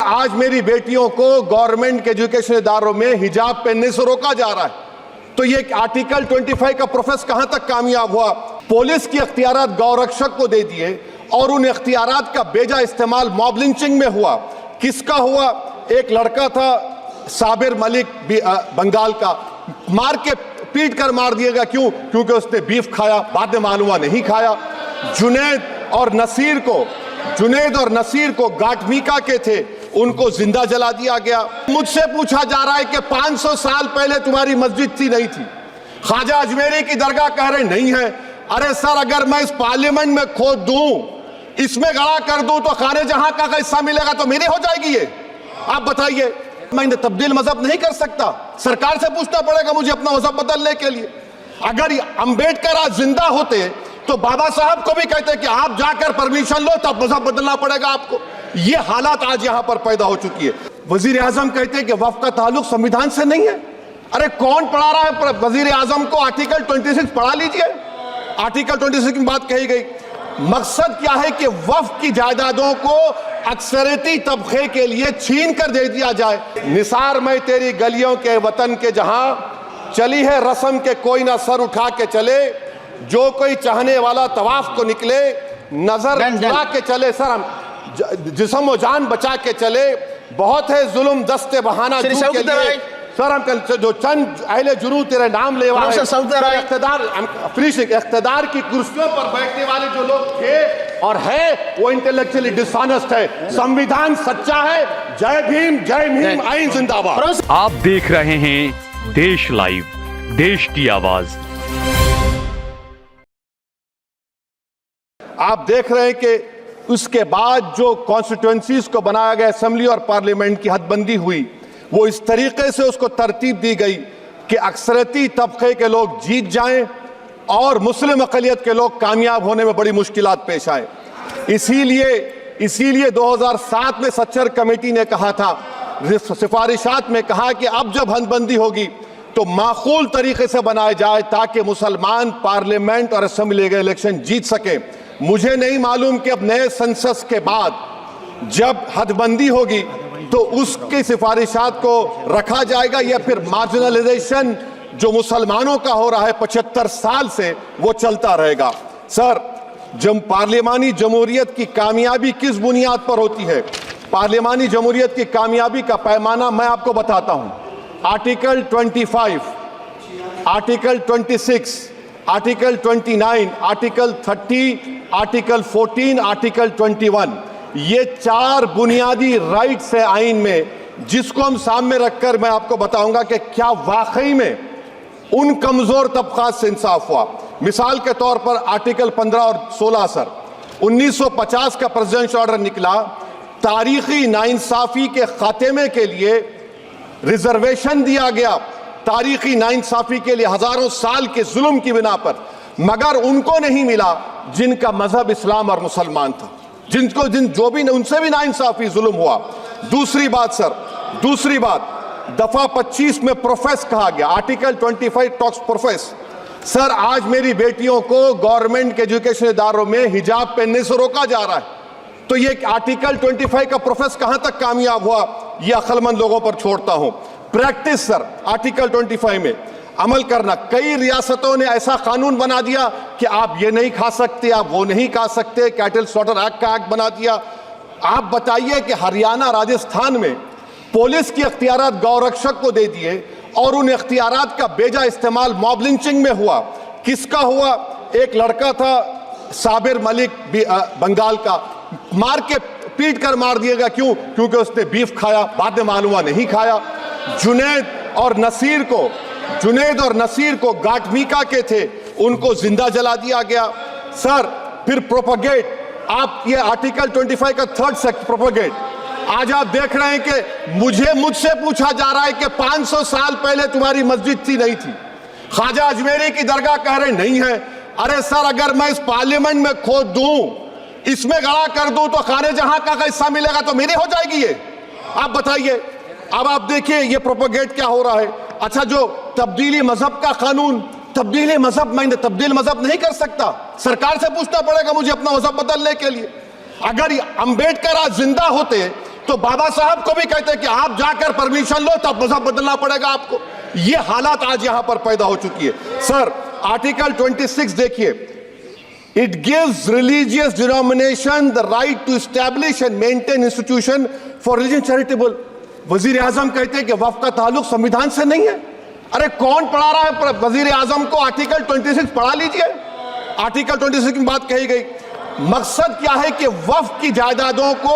आज मेरी बेटियों को गवर्नमेंट के एजुकेशन इदारों में हिजाब पहनने से रोका जा रहा है, तो ये आर्टिकल 25 का प्रोसेस कहां तक कामयाब हुआ? पुलिस की इख्तियारात गौरक्षक को दे दिए और उन इख्तियारात का बेजा इस्तेमाल मॉब लिंचिंग में हुआ। किसका हुआ? एक लड़का था साबिर मलिक बंगाल का, मार के पीट कर मार दिया गया। क्यों? क्योंकि उसने बीफ खाया, बाद में मालूम हुआ नहीं खाया। जुनैद और नसीर को गाटमीका के थे, उनको जिंदा जला दिया गया। मुझसे पूछा जा रहा है कि 500 साल पहले तुम्हारी मस्जिद थी, नहीं थी? ख्वाजा अजमेरी की दरगाह कह रहे नहीं है। अरे सर, अगर मैं इस पार्लियामेंट में खोद दूं, इसमें गड़ा कर दूं, तो खाने जहां का हिस्सा मिलेगा तो मेरी हो जाएगी ये? आप बताइए। मैं तब्दील मजहब नहीं कर सकता, सरकार से पूछना पड़ेगा मुझे अपना मजहब बदलने के लिए। अगर अंबेडकर आज जिंदा होते तो बाबा साहब को भी कहते कि आप जाकर परमिशन लो, तब मजहब बदलना पड़ेगा आपको। ये हालात आज यहां पर पैदा हो चुकी है। वजीर आजम कहते हैं कि वक्फ का ताल्लुक संविधान से नहीं है। अरे कौन पढ़ा रहा है वजीर आजम को? आर्टिकल 26 पढ़ा लीजिए। आर्टिकल 26 की बात कही गई। मकसद क्या है कि वक्फ की जायदादों को अक्सरियती तबके के लिए छीन कर दे दिया जाए। निसार में तेरी गलियों के वतन के जहां चली है रस्म के कोई ना सर उठा के चले, जो कोई चाहने वाला तवाफ को निकले, नजर चुरा के चले, सर हम जिस्म व जान बचा के चले। बहुत है जुल्म दस्ते बहाना के लिए, सर हम जो चंद अहले जुनू तेरे नाम ले वाले इख्तिदार की कुर्सियों पर बैठने वाले जो लोग थे और है, वो इंटेलेक्चुअली डिसऑनेस्ट है। संविधान सच्चा है। जय भीम, जय भीम, आइन जिंदाबाद। आप देख रहे हैं देश लाइव, देश की आवाज। आप देख रहे हैं कि उसके बाद जो कॉन्स्टिट्यूएंसीज को बनाया गया, असेंबली और पार्लियामेंट की हदबंदी हुई, वो इस तरीके से उसको तरतीब दी गई कि अक्सरियती तबके के लोग जीत जाएं और मुस्लिम अक़लियत के लोग कामयाब होने में बड़ी मुश्किलात पेश आए। इसीलिए 2007 में सच्चर कमेटी ने कहा था, सिफारिशात में कहा कि अब जब हदबंदी होगी तो माकूल तरीके से बनाया जाए ताकि मुसलमान पार्लियामेंट और असेंबली के इलेक्शन जीत सके। मुझे नहीं मालूम कि अब नए सेंसस के बाद जब हदबंदी होगी तो उसकी सिफारिशात को रखा जाएगा या फिर मार्जिनलाइजेशन जो मुसलमानों का हो रहा है 75 साल से, वो चलता रहेगा। सर, जब पार्लियामानी जमहूरियत की कामयाबी किस बुनियाद पर होती है? पार्लियामानी जमहूरियत की कामयाबी का पैमाना मैं आपको बताता हूं। Article 25, article 26, article 29, article 30, article 14, article 21, ये 4 बुनियादी राइट्स है आइन में, जिसको हम सामने रखकर मैं आपको बताऊंगा कि क्या वाकई में उन कमजोर तबकात से इंसाफ हुआ। मिसाल के तौर पर आर्टिकल 15 और 16, सर 1950 का प्रेसिडेंशियल ऑर्डर निकला, तारीखी नाइंसाफी के खात्मे के लिए रिजर्वेशन दिया गया, तारीखी नाइंसाफी के लिए हजारों साल के जुल्म की बिना पर, मगर उनको नहीं मिला जिनका मजहब इस्लाम और मुसलमान था, जो भी उनसे भी नाइंसाफी जुल्म हुआ। दूसरी बात सर, दफा 25 में प्रोफेस कहा गया, आर्टिकल 25 टॉक्स प्रोफेस। सर, आज मेरी बेटियों को गवर्नमेंट के एजुकेशन इदारों में हिजाब पहनने से रोका जा रहा है, तो ये आर्टिकल 25 का प्रोफेस कहां तक कामयाब हुआ? ये अक्लमंद लोगों पर छोड़ता हूं। प्रैक्टिस सर, आर्टिकल 25 में अमल करना। कई रियासतों ने ऐसा कानून बना दिया कि आप ये नहीं खा सकते, आप वो नहीं खा सकते, कैटल स्लॉटर एक्ट का एक्ट बना दिया। आप बताइए कि हरियाणा, राजस्थान में पुलिस की इख्तियारात गौरक्षक को दे दिए और उन इख्तियारात का बेजा इस्तेमाल मॉब लिंचिंग में हुआ। किसका हुआ? एक लड़का था साबिर मलिक बंगाल का, मार के पीट कर मार दिया गया। क्यों? क्योंकि उसने बीफ खाया, बाद में मालूम हुआ नहीं खाया। जुनैद और नसीर को गाटमीका के थे, उनको जिंदा जला दिया गया। सर, फिर प्रोपगेट, आप ये आर्टिकल 25 का 3rd सेक्शन प्रोपगेट। आज आप देख रहे हैं कि मुझसे पूछा जा रहा है कि 500 साल पहले तुम्हारी मस्जिद थी, नहीं थी? ख्वाजा अजमेरी की दरगाह कह रहे नहीं है। अरे सर, अगर मैं इस पार्लियामेंट में खोद दूं, इसमें गड़ा कर दूं, तो खाने जहां का हिस्सा मिलेगा तो मेरी हो जाएगी ये? आप बताइए। अब आप देखिए ये प्रोपगेट क्या हो रहा है। अच्छा, जो तब्दीली मजहब का कानून, तब्दीली मजहब, मैं तब्दील मजहब नहीं कर सकता, सरकार से पूछना पड़ेगा मुझे अपना मजहब बदलने के लिए। अगर अंबेडकर आज जिंदा होते तो तो बाबा साहब को भी कहते हैं कि आप जाकर परमिशन लो तब मजहब बदलना पड़ेगा आपको। ये हालात आज यहां पर पैदा हो चुकी है। सर आर्टिकल 26 देखिए, it gives religious denomination the right to establish and maintain institution for religion charitable. वजीर आजम कहते हैं कि वक्फ का ताल्लुक संविधान से नहीं है। अरे कौन पढ़ा रहा है वजीर आजम को? आर्टिकल 26 पढ़ा लीजिए। आर्टिकल 26 की बात कही गई। मकसद क्या है कि वक्फ की जायदादों को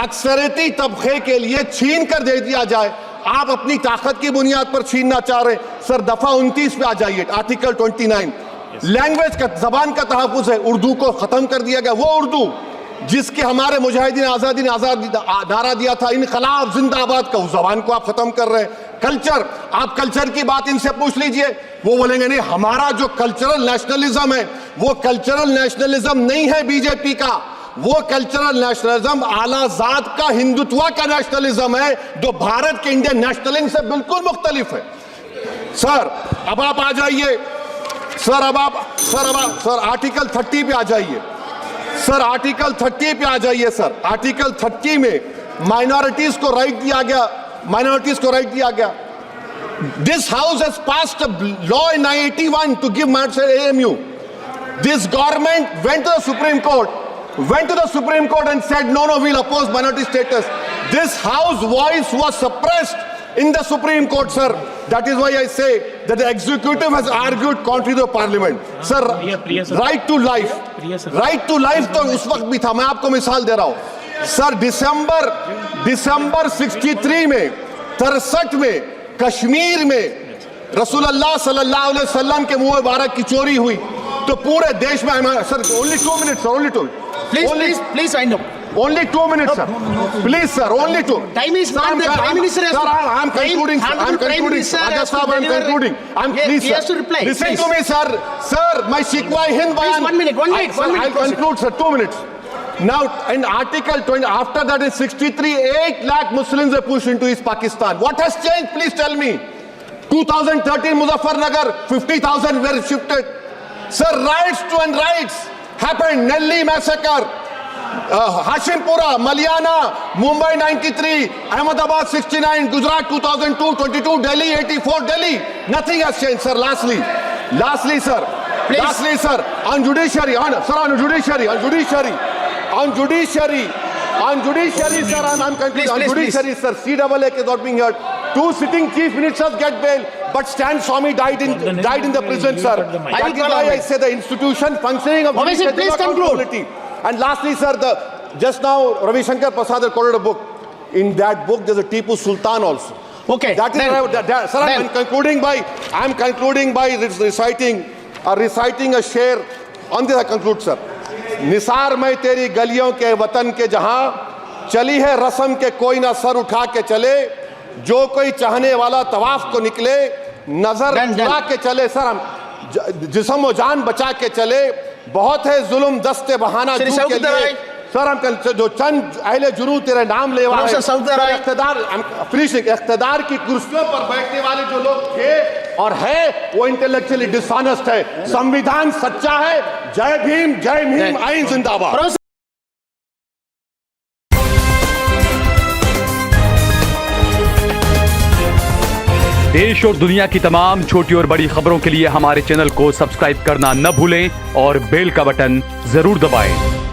अक्सरियती तबके के लिए छीन कर दे दिया जाए। आप अपनी ताकत की बुनियाद पर छीनना चाह रहे हैं। सर दफा 29 पे आ जाइए, आर्टिकल 29। लैंग्वेज का, जबान का तहफ्फुज है। उर्दू को खत्म कर दिया गया। वो उर्दू जिसके हमारे मुजाहिदीन आजादी ने नारा दिया था, इनकलाब जिंदाबाद का, उस जबान को आप खत्म कर रहे हैं। कल्चर, आप कल्चर की बात इनसे पूछ लीजिए, वो बोलेंगे नहीं, हमारा जो कल्चरल नेशनलिज्म है वो कल्चरल नेशनलिज्म नहीं है बीजेपी का। वो कल्चरल नेशनलिज्म आला जात का हिंदुत्व का नेशनलिज्म है, जो भारत के इंडियन नेशनलिज्म से बिल्कुल मुख्तलिफ है। सर अब आप आ जाइए, सर आर्टिकल 30 पे आ जाइए। सर आर्टिकल 30 पे आ जाइए। सर आर्टिकल 30 में माइनॉरिटीज को राइट दिया गया। This house has passed a law in 1981 to give minority AMU. This government went to the Supreme Court and said no, we'll oppose minority status. This house voice was suppressed in the Supreme Court, sir. That is why I say that the executive has argued contrary to the parliament. Sir, right to life तो उस वक्त भी था। मैं आपको मिसाल दे रहा हूं। सर दिसंबर 63 में 63 में कश्मीर में रसूलुल्लाह सल्लल्लाहु अलैहि वसल्लम के मुंह मुबारक की चोरी हुई तो पूरे देश में, sir only 2 minutes, sir, only 2. Please wind up. Only 2 minutes, sir. Please, sir, only 2. Time is not the Prime Minister has to. Sir, I'm concluding, sir. I'm concluding. Raja Sahab, I'm concluding. Please, he has to reply. Listen to me, sir. Sir, my Shikwa Hind Bayan. Please, 1 minute. I'll conclude, sir. 2 minutes. Now, in Article 20, after that in 63, 8 lakh Muslims were pushed into East Pakistan. What has changed? Please tell me. 2013 Muzaffarnagar, 50,000 were shifted. Sir, riots to and riots happened. Nelli massacre, Hashimpura, Maliana, Mumbai 93, Ahmedabad 69, Gujarat 2002, 22, Delhi 84, Delhi. Nothing has changed, sir. Lastly, sir. Please. Lastly, sir. On judiciary, sir. On judiciary, sir. I'm concluding. On judiciary, sir. CAA is not being heard. 2 sitting chief ministers get bail, but Stan Swamy died in the prison, sir. That is why I say the institution functioning of Obviously, please accountability. And lastly, sir, just now Ravi Shankar Prasad has quoted a book. In that book, there's a Tipu Sultan also. Okay. That is, sir. I'm concluding by reciting a sher. On this I conclude, sir. Nisar मैं तेरी गलियों के वतन के जहां चली है रस्म के कोई ना सर उठा के चले, जो कोई चाहने वाला तवाफ को निकले नजर उठा के चले। सर हम जिस्म व जान बचा के चले, बहुत है जुल्म दस्ते बहाना के लिए। सर हम जो चंद अहले जुनू तेरे नाम लेवा है, इख्तिदार की कुर्सियों पर बैठने वाले जो लोग थे और है वो इंटेलेक्चुअली डिसऑनेस्ट है। संविधान सच्चा है। जय भीम आइन जिंदाबाद। देश और दुनिया की तमाम छोटी और बड़ी खबरों के लिए हमारे चैनल को सब्सक्राइब करना न भूलें और बेल का बटन जरूर दबाएं।